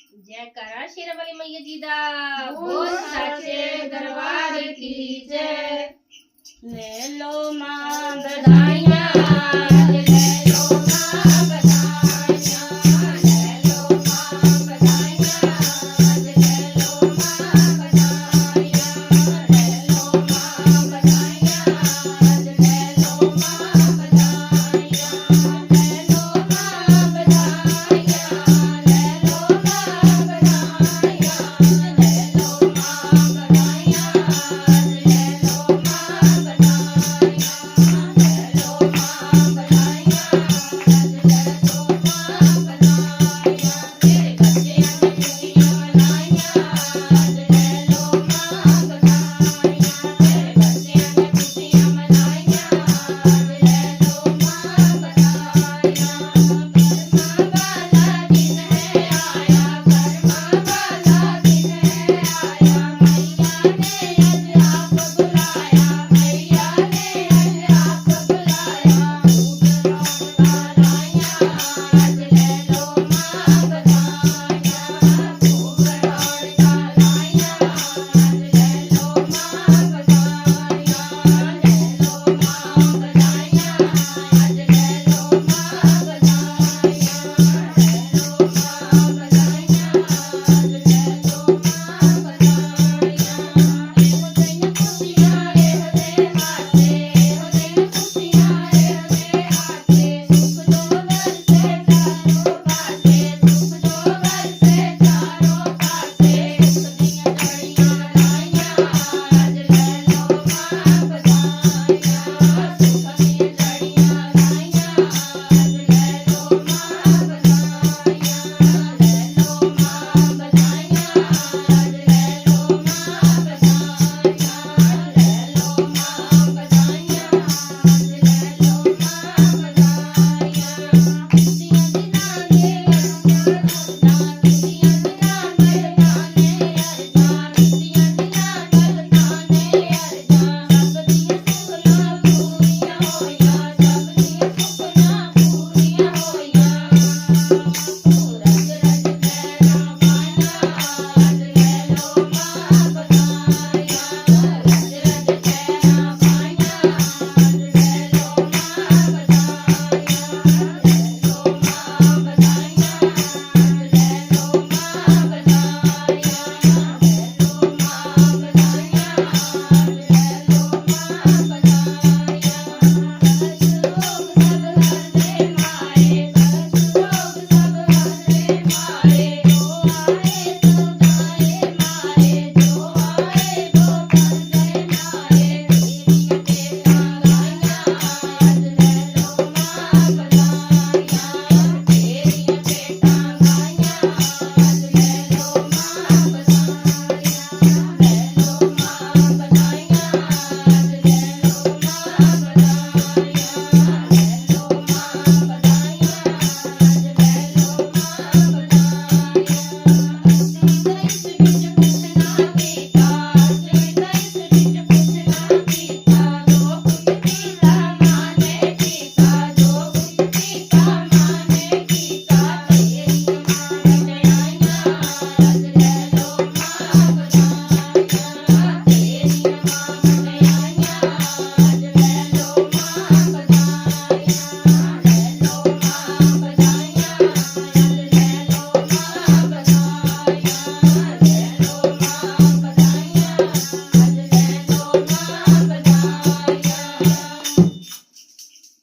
जयकारा शेरावाली मैया जी दा बोल साचे दरबार की जय। ले लो मां बधाइयां, ले लो मां बधाइयां, ले लो मां बधाइयां, ले लो मां बधाइयां, ले लो मां बधाइयां, ले लो मां बधाइयां, ले लो मां बधाइयां, ले लो मां बधाइयां, ले लो मां बधाइयां, ले लो मां